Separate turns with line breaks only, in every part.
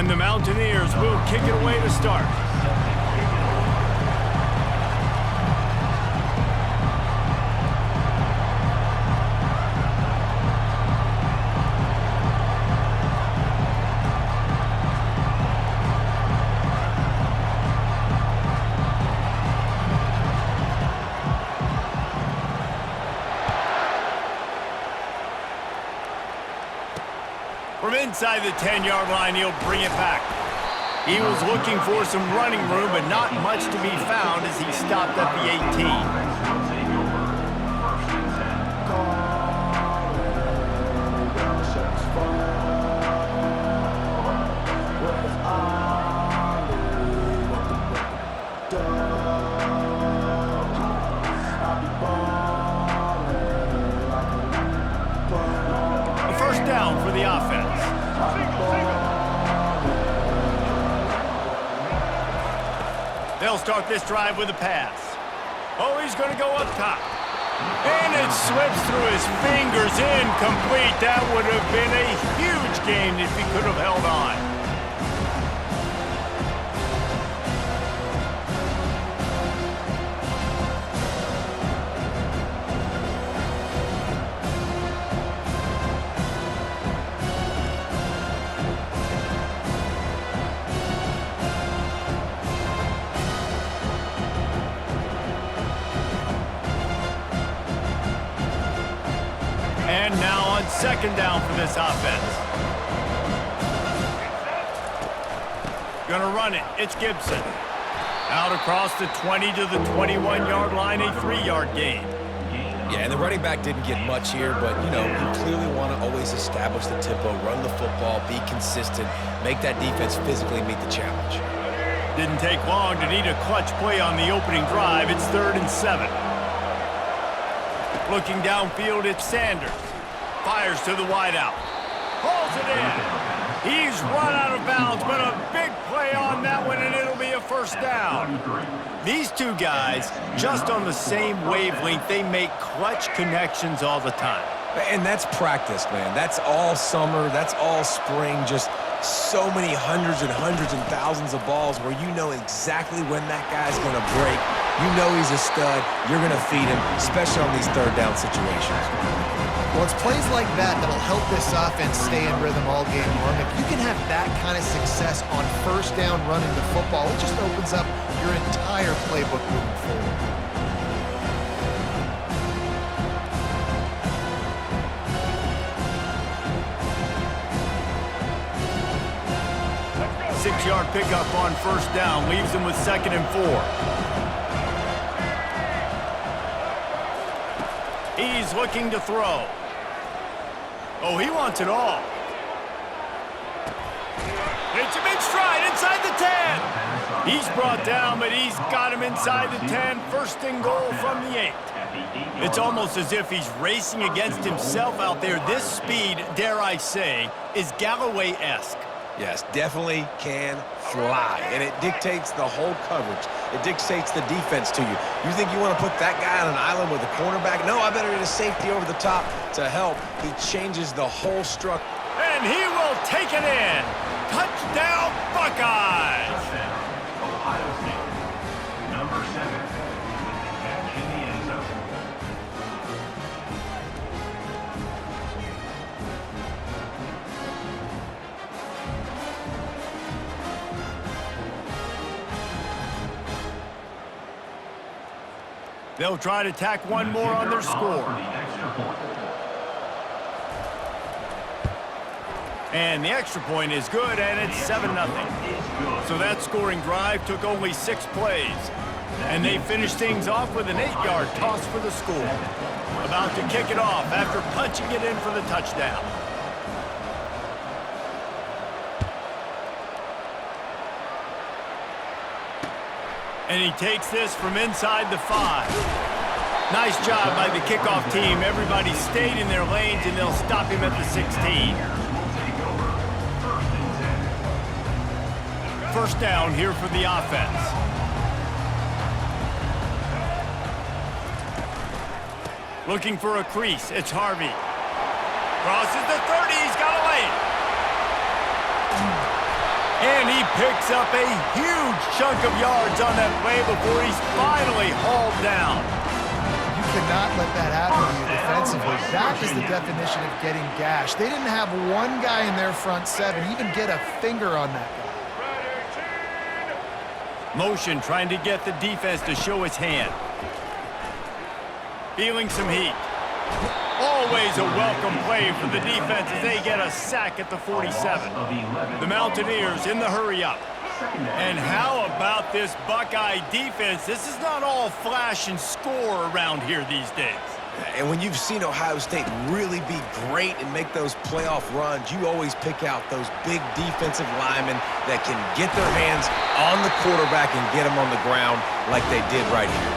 And the Mountaineers will kick it away to start. From inside the 10-yard line, he'll bring it back. He was looking for some running room, but not much to be found as he stopped at the 18. Down for the offense. They'll start this drive with a pass. Oh, he's going to go up top. And it slips through his fingers, incomplete. That would have been a huge gain if he could have held on. And now on second down for this offense. Gonna run it. It's Gibson. Out across the 20 to the 21-yard line, a 3-yard gain.
Yeah, and the running back didn't get much here, but, you know, you clearly want to always establish the tempo, run the football, be consistent, make that defense physically meet the challenge.
Didn't take long to need a clutch play on the opening drive. It's 3rd and 7. Looking downfield, it's Sanders. Fires to the wideout. Pulls it in. He's run out of bounds, but a big play on that one, and it'll be a first down. These two guys, just on the same wavelength, they make clutch connections all the time.
And that's practice, man. That's all summer. That's all spring. Just so many hundreds and thousands of balls where you know exactly when that guy's going to break. You know he's a stud. You're going to feed him, especially on these third down situations.
Well, it's plays like that that'll help this offense stay in rhythm all game long. If you can have that kind of success on first down running the football, it just opens up your entire playbook moving forward.
Six-yard pickup on first down leaves him with 2nd and 4. He's looking to throw. Oh, he wants it all. It's a big stride inside the 10. He's brought down, but he's got him inside the 10. 1st and goal from the 8. It's almost as if he's racing against himself out there. This speed, dare I say, is Galloway-esque.
Yes, definitely can fly, and it dictates the whole coverage. It dictates the defense to you. You think you want to put that guy on an island with a cornerback? No, I better get a safety over the top to help. He changes the whole structure.
And he will take it in. Touchdown, Buckeyes!
Ohio State, number 7, with the catch in the end zone.
They'll try to tack one more on their score. And the extra point is good, and it's 7-0. So that scoring drive took only 6 plays. And they finished things off with an 8-yard toss for the score. About to kick it off after punching it in for the touchdown. And he takes this from inside the 5. Nice job by the kickoff team. Everybody stayed in their lanes, and they'll stop him at the 16. First down here for the offense. Looking for a crease. It's Harvey. Crosses the 30. He's got a lane. And he picks up a huge chunk of yards on that play before he's finally hauled down.
You cannot let that happen to you defensively. That is the definition of getting gashed. They didn't have one guy in their front seven even get a finger on that guy.
Motion trying to get the defense to show its hand. Feeling some heat. Always a welcome play for the defense as they get a sack at the 47. The Mountaineers in the hurry-up. And how about this Buckeye defense? This is not all flash and score around here these days.
And when you've seen Ohio State really be great and make those playoff runs, you always pick out those big defensive linemen that can get their hands on the quarterback and get him on the ground like they did right here.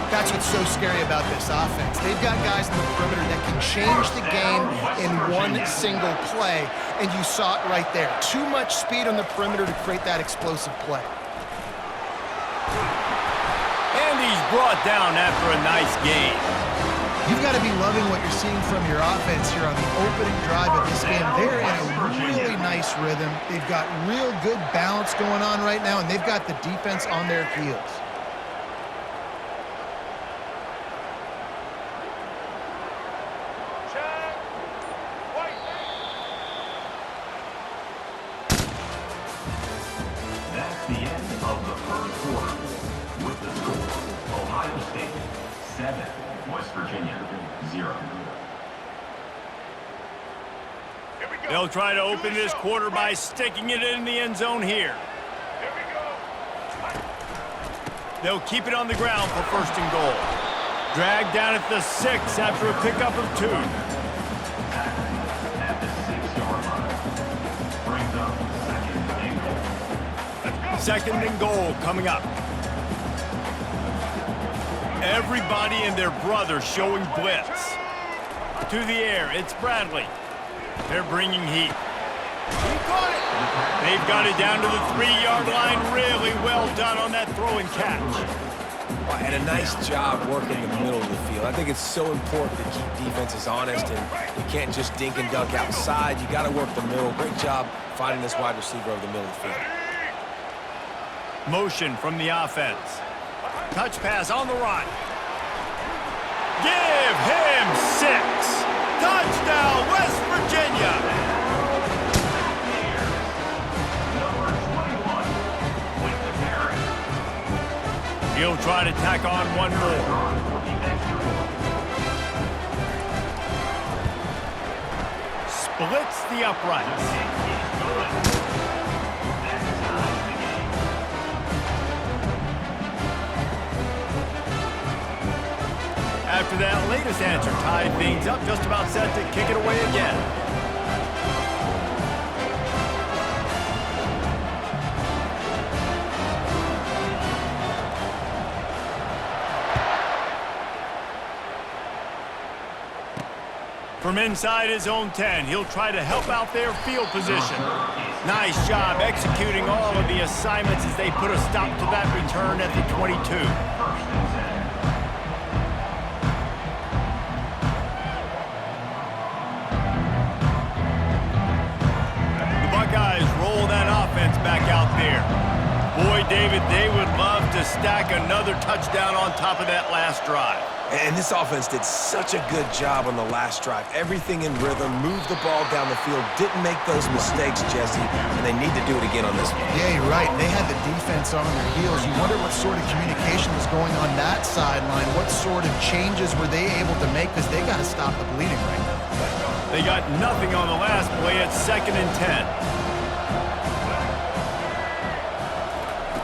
That's what's so scary about this offense. They've got guys in the perimeter that can change the game in one single play, and you saw it right there. Too much speed on the perimeter to create that explosive play.
And he's brought down after a nice gain.
You've got to be loving what you're seeing from your offense here on the opening drive of this game. They're in a really nice rhythm. They've got real good balance going on right now, and they've got the defense on their heels.
That's the end of the first quarter. With the score, Ohio State 7, West Virginia 0.
They'll try to open this quarter by sticking it in the end zone here. They'll keep it on the ground for first and goal. Dragged down at the 6 after a pickup of 2.
At the 6-yard line. Brings up second and goal.
Second and goal coming up. Everybody and their brother showing blitz. To the air, it's Bradley. They're bringing heat. He caught it. They've got it down to the 3-yard line. Really well done on that throw and catch.
And a nice job working the middle of the field. I think it's so important to keep defenses honest, and you can't just dink and dunk outside. You got to work the middle. Great job finding this wide receiver over the middle of the field.
Motion from the offense. Touch pass on the run. Give him 6. Touchdown, West Virginia.
Number 21 with the carry.
He'll try to tack on one more.
For the extra point.
Splits the uprights. After that latest answer tied things up, just about set to kick it away again. From inside his own 10, he'll try to help out their field position. Nice job executing all of the assignments as they put a stop to that return at the 22. Back out there. Boy, David, they would love to stack another touchdown on top of that last drive.
And this offense did such a good job on the last drive. Everything in rhythm, moved the ball down the field, didn't make those mistakes, Jesse, and they need to do it again on this one.
Yeah, you're right. They had the defense on their heels. You wonder what sort of communication was going on that sideline. What sort of changes were they able to make, because they got to stop the bleeding right now.
They got nothing on the last play at 2nd and 10.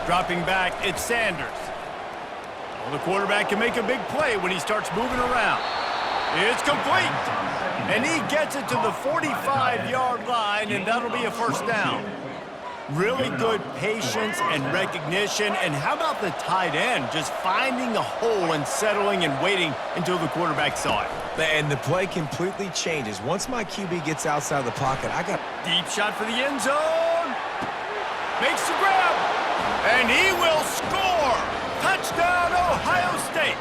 Dropping back, it's Sanders. Well, the quarterback can make a big play when he starts moving around. It's complete. And he gets it to the 45-yard line, and that'll be a first down. Really good patience and recognition. And how about the tight end just finding a hole and settling and waiting until the quarterback saw it?
And the play completely changes. Once my QB gets outside the pocket, I got...
Deep shot for the end zone. Makes the grab. And he will score! Touchdown, Ohio State!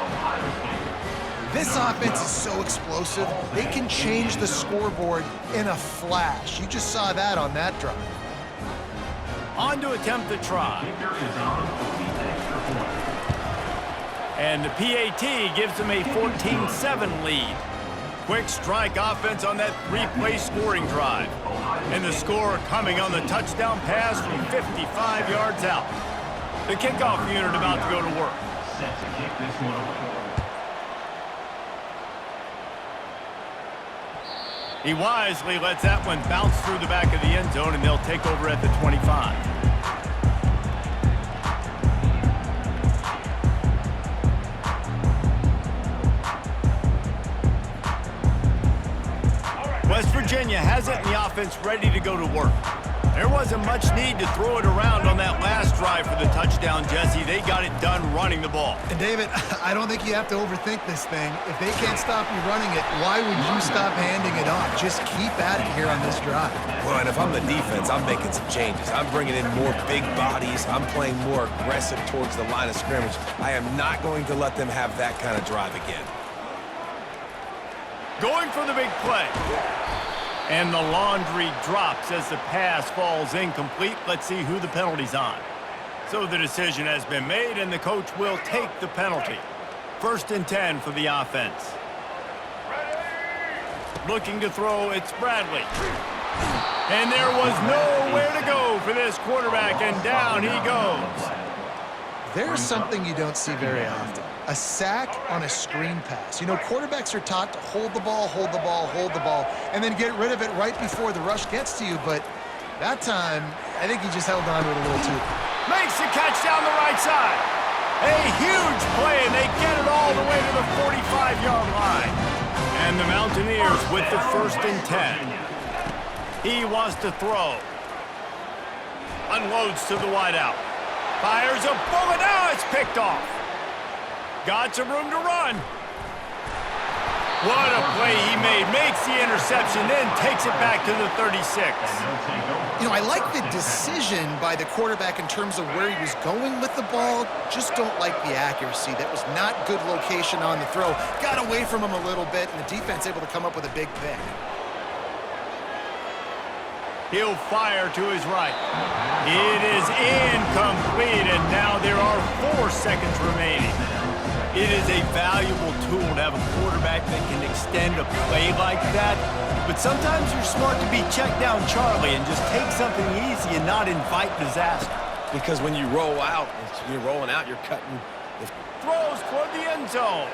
This offense is so explosive, they can change the scoreboard in a flash. You just saw that on that drive.
On to attempt the try.
Kicker is on for the extra point.
And the PAT gives them a 14-7 lead. Quick strike offense on that three-play scoring drive. And the score coming on the touchdown pass from 55 yards out. The kickoff unit about to go to work.
Set to kick this one away.
He wisely lets that one bounce through the back of the end zone, and they'll take over at the 25. West Virginia has it in the offense ready to go to work. There wasn't much need to throw it around on that last drive for the touchdown, Jesse. They got it done running the ball.
And David, I don't think you have to overthink this thing. If they can't stop you running it, why would you stop handing it off? Just keep at it here on this drive.
Well, and if I'm the defense, I'm making some changes. I'm bringing in more big bodies. I'm playing more aggressive towards the line of scrimmage. I am not going to let them have that kind of drive again.
Going for the big play. And the laundry drops as the pass falls incomplete. Let's see who the penalty's on. So the decision has been made, and the coach will take the penalty. 1st and 10 for the offense. Looking to throw, it's Bradley. And there was nowhere to go for this quarterback, and down he goes.
There's something you don't see very often. A sack on a screen pass. You know, quarterbacks are taught to hold the ball, and then get rid of it right before the rush gets to you. But that time, I think he just held on to it a little too.
Makes the catch down the right side. A huge play, and they get it all the way to the 45-yard line. And the Mountaineers with the 1st and 10. He wants to throw. Unloads to the wideout. Fires a bullet. Now it's picked off. Got some room to run. What a play he made. Makes the interception, then takes it back to the 36.
You know, I like the decision by the quarterback in terms of where he was going with the ball. Just don't like the accuracy. That was not good location on the throw. Got away from him a little bit, and the defense able to come up with a big pick.
He'll fire to his right. It is incomplete, and now there are 4 seconds remaining. It is a valuable tool to have a quarterback that can extend a play like that. But sometimes you're smart to be check down Charlie and just take something easy and not invite disaster.
Because when you roll out, you're rolling out, you're cutting.
Throws toward the end zone.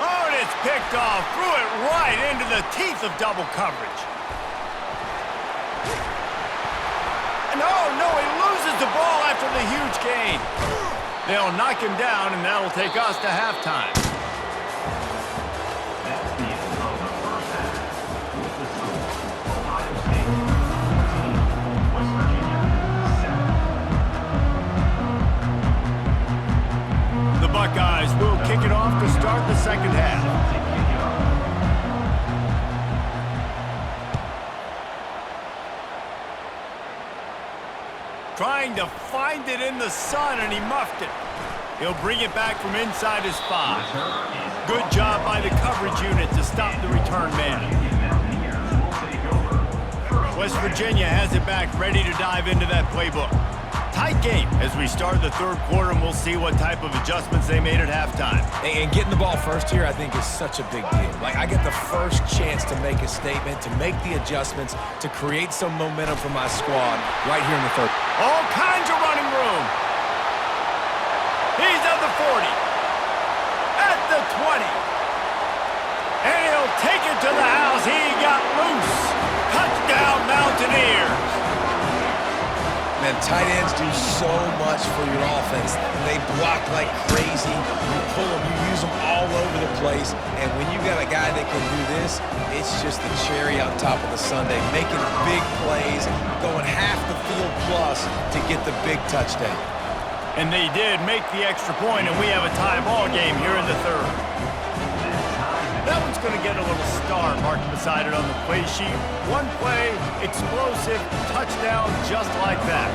Oh, and it's picked off. Threw it right into the teeth of double coverage. And oh, no, he loses the ball after the huge gain. They'll knock him down, and that'll take us to halftime.
That's the end of the first half. With the score, Ohio State 14, West Virginia 7.
The Buckeyes will kick it off to start the second half. Trying to find it in the sun, and he muffed it. He'll bring it back from inside his 5. Good job by the coverage unit to stop the return man. West Virginia has it back, ready to dive into that playbook. Tight game as we start the 3rd quarter, and we'll see what type of adjustments they made at halftime.
And getting the ball first here, I think, is such a big deal. Like, I get the first chance to make a statement, to make the adjustments, to create some momentum for my squad right here in the 3rd.
All kinds of running room. He's at the 40. At the 20. And he'll take it to the house. He got loose. Touchdown, Mountaineers.
Man, tight ends do so much for your offense. They block like crazy. You pull them, you use them all over the place. And when you got a guy that can do this, it's just the cherry on top of the sundae, making big plays, going half the field plus to get the big touchdown.
And they did make the extra point, and we have a tie ball game here in the 3rd. That one's going to get a little star marked beside it on the play sheet. One play, explosive, touchdown, just like that.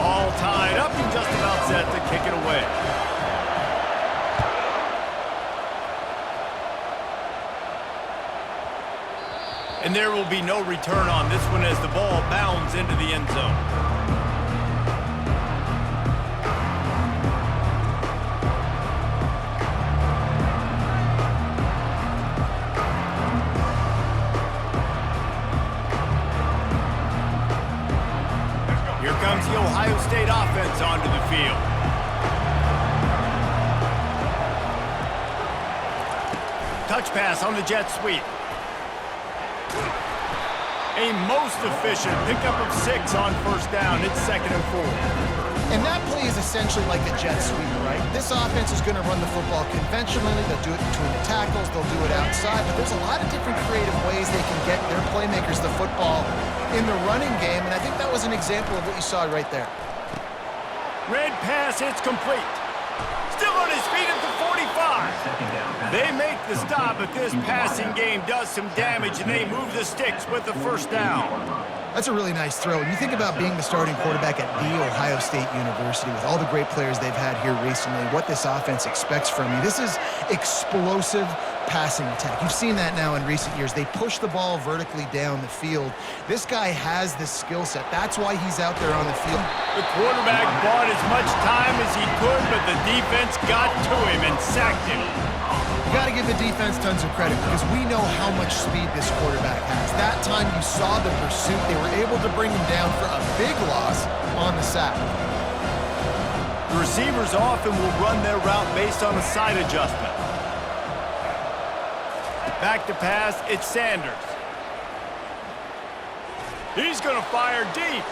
All tied up and just about set to kick it away. And there will be no return on this one as the ball bounds into the end zone. Here comes the Ohio State offense onto the field. Touch pass on the jet sweep. A most efficient pickup of 6 on first down. It's 2nd and 4.
And that play is essentially like the jet sweep, right? This offense is going to run the football conventionally. They'll do it between the tackles. They'll do it outside. But there's a lot of different creative ways they can get their playmakers the football in the running game. And I think that was an example of what you saw right there.
Red pass, it's complete. Still on his feet at the 45. They make the stop, but this passing game does some damage, and they move the sticks with the first down.
That's a really nice throw. When you think about being the starting quarterback at The Ohio State University with all the great players they've had here recently, what this offense expects from you, this is explosive passing attack. You've seen that now in recent years. They push the ball vertically down the field. This guy has this skill set. That's why he's out there on the field.
The quarterback bought as much time as he could, but the defense got to him and sacked him.
You got to give the defense tons of credit because we know how much speed this quarterback has. That time you saw the pursuit. They were able to bring him down for a big loss on the sack.
The receivers often will run their route based on a side adjustment. Back to pass, it's Sanders. He's going to fire deep.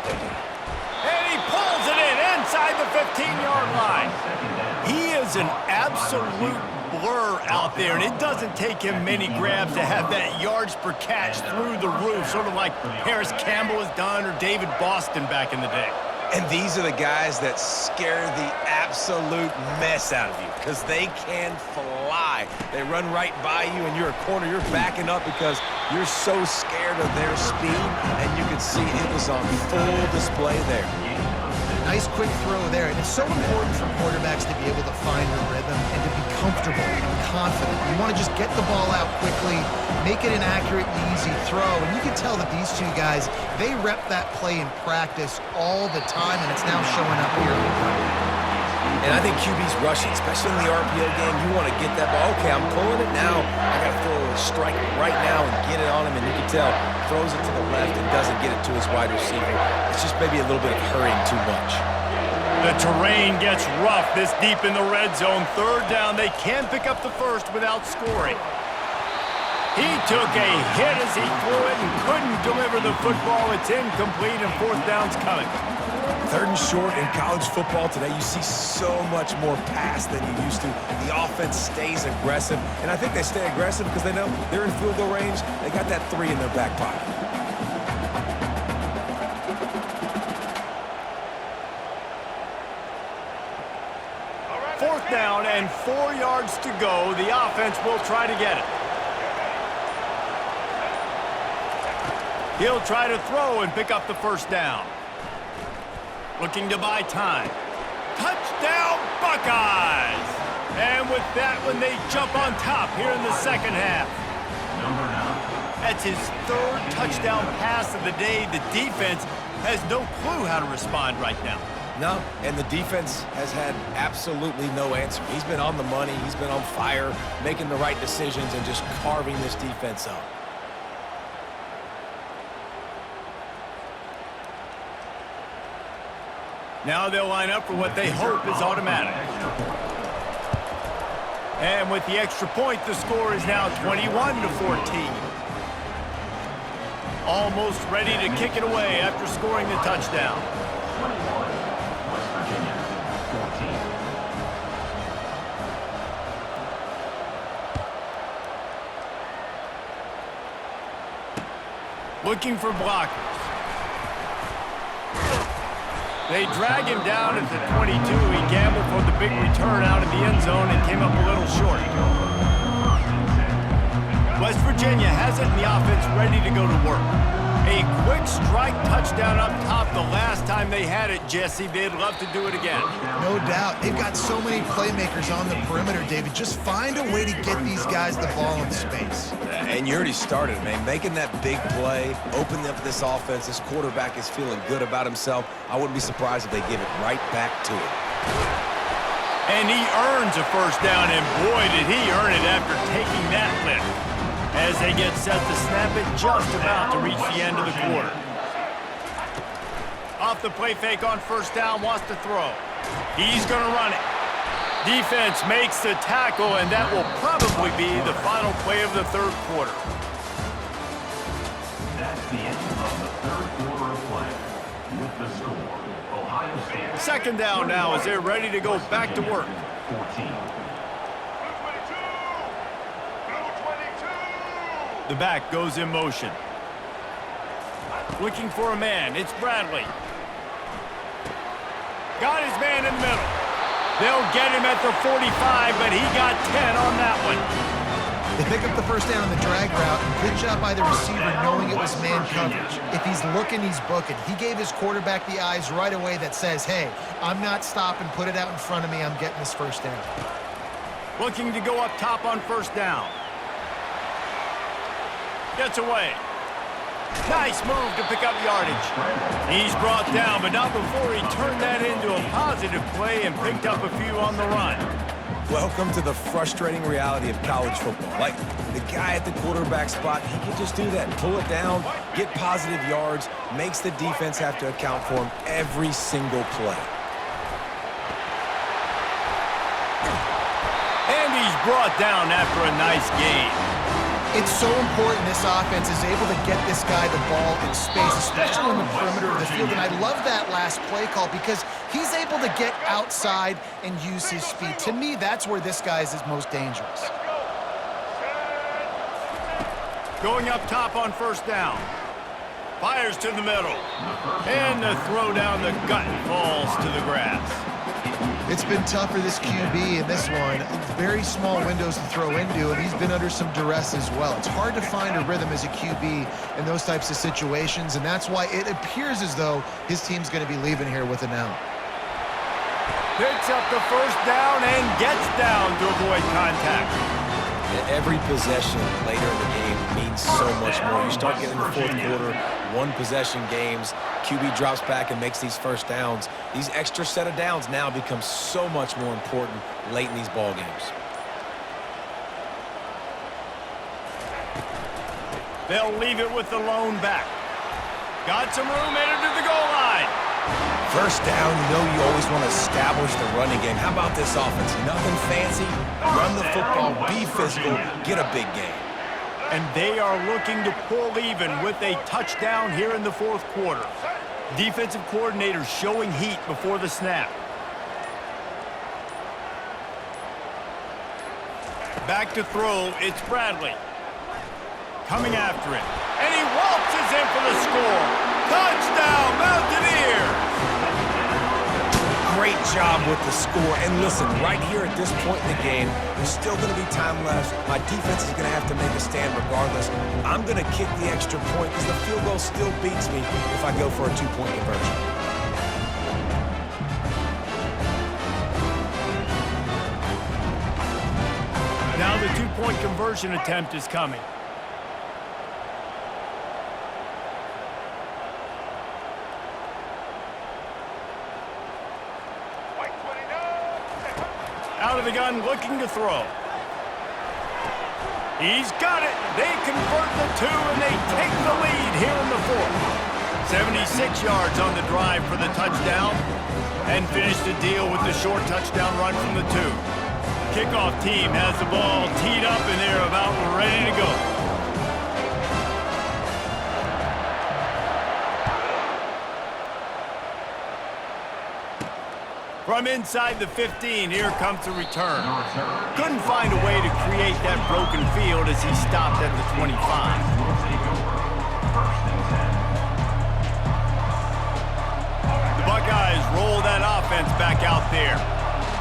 And he pulls it in inside the 15-yard line. He is an absolute blur out there, and it doesn't take him many grabs to have that yards per catch through the roof, sort of like Paris Campbell has done or David Boston back in the day.
And these are the guys that scare the absolute mess out of you because they can fly. They run right by you, and you're a corner. You're backing up because you're so scared of their speed, and you can see it was on full display there.
Nice quick throw there. And it's so important for quarterbacks to be able to find a rhythm and to be comfortable and confident. You want to just get the ball out quickly, make it an accurate and easy throw. And you can tell that these two guys, they rep that play in practice all the time, and it's now showing up here.
And I think QB's rushing, especially in the RPO game. You want to get that ball. Okay, I'm pulling it now. I got to throw a strike right now and get it on him. And you can tell, throws it to the left and doesn't get it to his wide receiver. It's just maybe a little bit of hurrying too much.
The terrain gets rough this deep in the red zone. 3rd down, they can pick up the first without scoring. He took a hit as he threw it and couldn't deliver the football. It's incomplete, and 4th down's coming.
3rd and short in college football today, you see so much more pass than you used to. The offense stays aggressive, and I think they stay aggressive because they know they're in field goal range. They got that 3 in their back pocket.
Fourth down and 4 yards to go. The offense will try to get it. He'll try to throw and pick up the first down. Looking to buy time. Touchdown, Buckeyes! And with that one, they jump on top here in the 2nd half. That's his 3rd touchdown pass of the day. The defense has no clue how to respond right now.
No, and the defense has had absolutely no answer. He's been on the money. He's been on fire, making the right decisions and just carving this defense up.
Now they'll line up for what they hope is automatic. And with the extra point, the score is now 21-14. Almost ready to kick it away after scoring the touchdown.
21, West Virginia, 14.
Looking for blockers. They drag him down at the 22. He gambled for the big return out of the end zone and came up a little short. West Virginia has it, and the offense ready to go to work. A quick strike touchdown up top the last time they had it, Jesse. They'd love to do it again.
No doubt. They've got so many playmakers on the perimeter, David. Just find a way to get these guys the ball in space.
And you already started, man. Making that big play, opening up this offense. This quarterback is feeling good about himself. I wouldn't be surprised if they give it right back to him.
And he earns a first down, and boy, did he earn it after taking that lift. As they get set to snap it, just about to reach the end of the quarter. Off the play fake on first down, wants to throw. He's going to run it. Defense makes the tackle, and that will probably be the final play of the third quarter.
That's the end of the third quarter of play. With the score, Ohio State.
Second down now as they're ready to go back to work.
14.
The back goes in motion. Looking for a man. It's Bradley. Got his man in the middle. They'll get him at the 45, but he got 10 on that one.
They pick up the first down on the drag route. Good job by the receiver knowing it was man coverage. If he's looking, he's booking. He gave his quarterback the eyes right away that says, hey, I'm not stopping. Put it out in front of me. I'm getting this first down.
Looking to go up top on first down. Gets away. Nice move to pick up yardage. He's brought down, but not before he turned that into a positive play and picked up a few on the run.
Welcome to the frustrating reality of college football. Like, the guy at the quarterback spot, he can just do that. Pull it down, get positive yards, makes the defense have to account for him every single play.
And he's brought down after a nice gain.
It's so important this offense is able to get this guy the ball in space, especially on the perimeter of the field. And I love that last play call because he's able to get outside and use his speed. To me, that's where this guy is most dangerous.
Going up top on first down. Fires to the middle. And the throw down the gut falls to the grass.
It's been tough for this QB in this one. Very small windows to throw into, and he's been under some duress as well. It's hard to find a rhythm as a QB in those types of situations, and that's why it appears as though his team's going to be leaving here with an out.
Picks up the first down and gets down to avoid contact.
Every possession later in the game means so much more. You start getting the fourth quarter, one-possession games, QB drops back and makes these first downs. These extra set of downs now become so much more important late in these ball games.
They'll leave it with the lone back. Got some room headed to the goal line.
First down, you know you always want to establish the running game. How about this offense? Nothing fancy. Run the football, be physical, get a big game.
And they are looking to pull even with a touchdown here in the fourth quarter. Defensive coordinators showing heat before the snap. Back to throw, it's Bradley. Coming after it. And he waltzes in for the score. Touchdown, Mountaineers!
Great job with the score. And listen, right here at this point in the game, there's still going to be time left. My defense is going to have to make a stand regardless. I'm going to kick the extra point because the field goal still beats me if I go for a two-point conversion.
Now the two-point conversion attempt is coming. Out of the gun, looking to throw. He's got it. They convert the two, and they take the lead here in the fourth. 76 yards on the drive for the touchdown, and finish the deal with the short touchdown run from the two. Kickoff team has the ball teed up, and they're about ready to go. From inside the 15, here comes the return. Couldn't find a way to create that broken field as he stopped at the 25. The Buckeyes roll that offense back out there.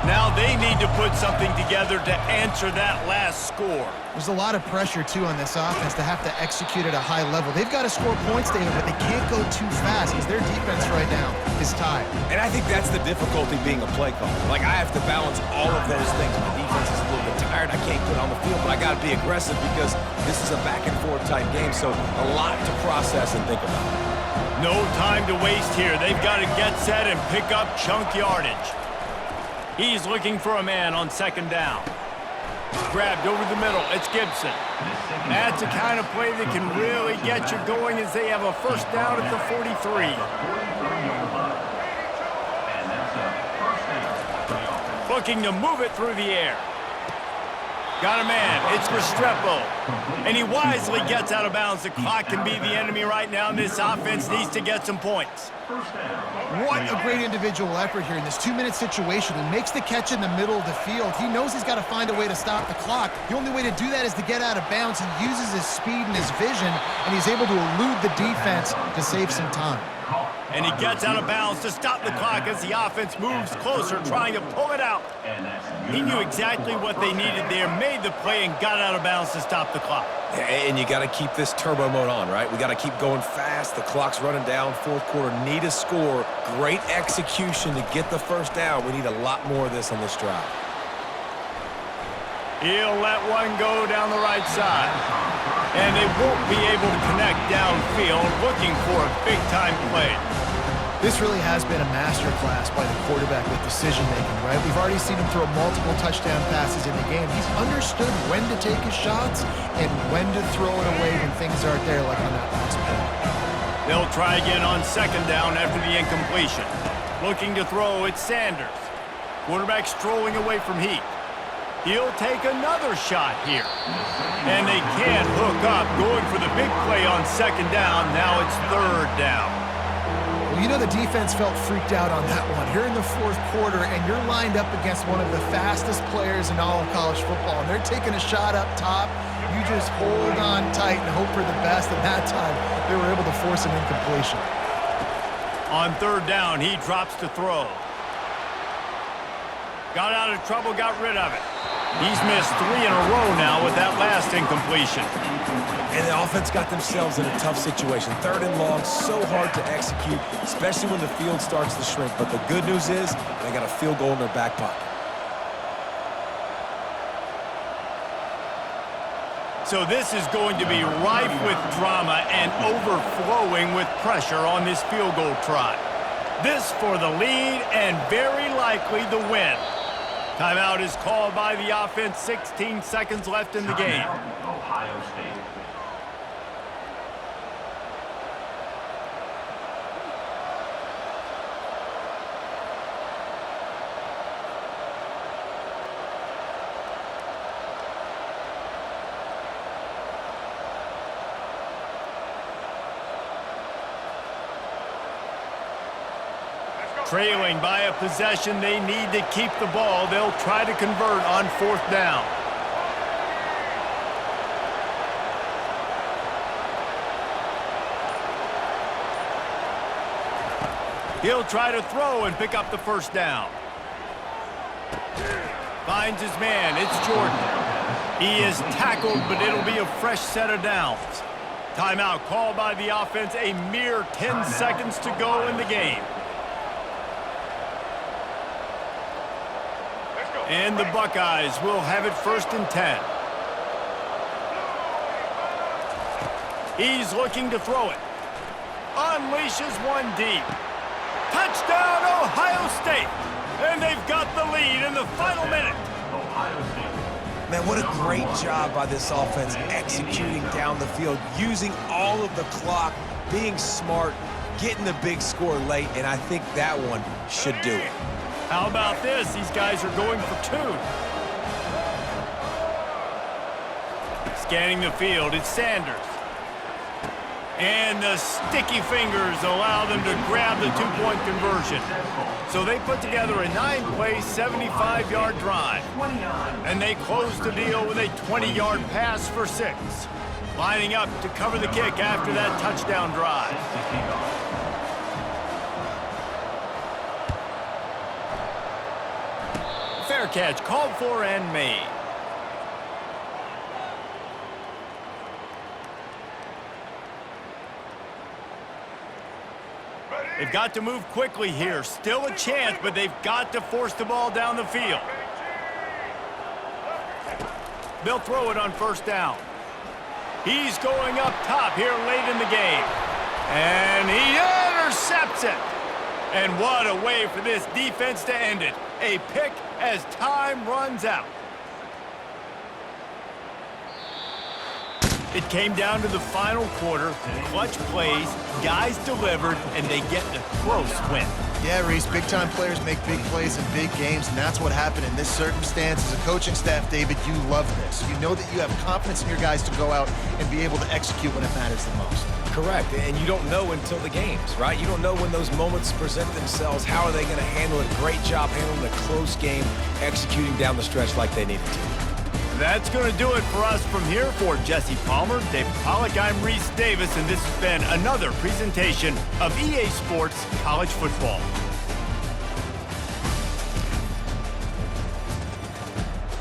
Now they need to put something together to answer that last score.
There's a lot of pressure, too, on this offense to have to execute at a high level. They've got to score points, David, but they can't go too fast because their defense right now is tied.
And I think that's the difficulty being a play caller. Like, I have to balance all of those things. My defense is a little bit tired. I can't put on the field, but I got to be aggressive because this is a back-and-forth type game, so a lot to process and think about.
No time to waste here. They've got to get set and pick up chunk yardage. He's looking for a man on second down. Grabbed over the middle. It's Gibson. That's a kind of play that can really get you going as they have a first down at the 43. Looking to move it through the air. Got a man. It's Restrepo. And he wisely gets out of bounds. The clock can be the enemy right now, and this offense needs to get some points.
What a great individual effort here in this 2-minute situation. He makes the catch in the middle of the field. He knows he's got to find a way to stop the clock. The only way to do that is to get out of bounds. He uses his speed and his vision, and he's able to elude the defense to save some time.
And he gets out of bounds to stop the clock as the offense moves closer, trying to pull it out. He knew exactly what they needed there, made the play, and got out of bounds to stop the clock.
And you got to keep this turbo mode on, right? We got to keep going fast. The clock's running down. Fourth quarter, need a score. Great execution to get the first down. We need a lot more of this on this drive.
He'll let one go down the right side. And they won't be able to connect downfield, looking for a big-time play.
This really has been a masterclass by the quarterback with decision-making, right? We've already seen him throw multiple touchdown passes in the game. He's understood when to take his shots and when to throw it away when things aren't there, like on that last play.
They'll try again on second down after the incompletion. Looking to throw, it's Sanders. Quarterback strolling away from Heat. He'll take another shot here. And they can't hook up, going for the big play on second down. Now it's third down.
Well, you know the defense felt freaked out on that one. Here in the fourth quarter, and you're lined up against one of the fastest players in all of college football, and they're taking a shot up top. You just hold on tight and hope for the best, and that time they were able to force an incompletion.
On third down, he drops to throw. Got out of trouble, got rid of it. He's missed 3 in a row now with that last incompletion.
And the offense got themselves in a tough situation. Third and long, so hard to execute, especially when the field starts to shrink. But the good news is they got a field goal in their back pocket.
So this is going to be rife with drama and overflowing with pressure on this field goal try. This for the lead and very likely the win. Timeout is called by the offense. 16 seconds left in the game.
Ohio State.
Trailing by a possession, they need to keep the ball. They'll try to convert on fourth down. He'll try to throw and pick up the first down. Finds his man. It's Jordan. He is tackled, but it'll be a fresh set of downs. Timeout called by the offense. A mere 10 seconds to go in the game. And the Buckeyes will have it first and 10. He's looking to throw it. Unleashes one deep. Touchdown, Ohio State. And they've got the lead in the final minute.
Man, what a great job by this offense executing down the field, using all of the clock, being smart, getting the big score late, and I think that one should do it.
How about this? These guys are going for 2. Scanning the field, it's Sanders. And the sticky fingers allow them to grab the 2-point conversion. So they put together a 9-play, 75-yard drive. And they close the deal with a 20-yard pass for 6. Lining up to cover the kick after that touchdown drive. Fair catch, called for and made. They've got to move quickly here. Still a chance, but they've got to force the ball down the field. They'll throw it on first down. He's going up top here late in the game. And he intercepts it. And what a way for this defense to end it. A pick as time runs out. It came down to the final quarter. Clutch plays, guys delivered, and they get the close win.
Yeah, Reese, big-time players make big plays in big games, and that's what happened in this circumstance. As a coaching staff, David, you love this. You know that you have confidence in your guys to go out and be able to execute when it matters the most.
Correct, and you don't know until the games, right? You don't know when those moments present themselves. How are they going to handle it? Great job handling a close game, executing down the stretch like they needed to.
That's going to do it for us from here. For Jesse Palmer, David Pollack, I'm Reese Davis, and this has been another presentation of EA Sports College Football.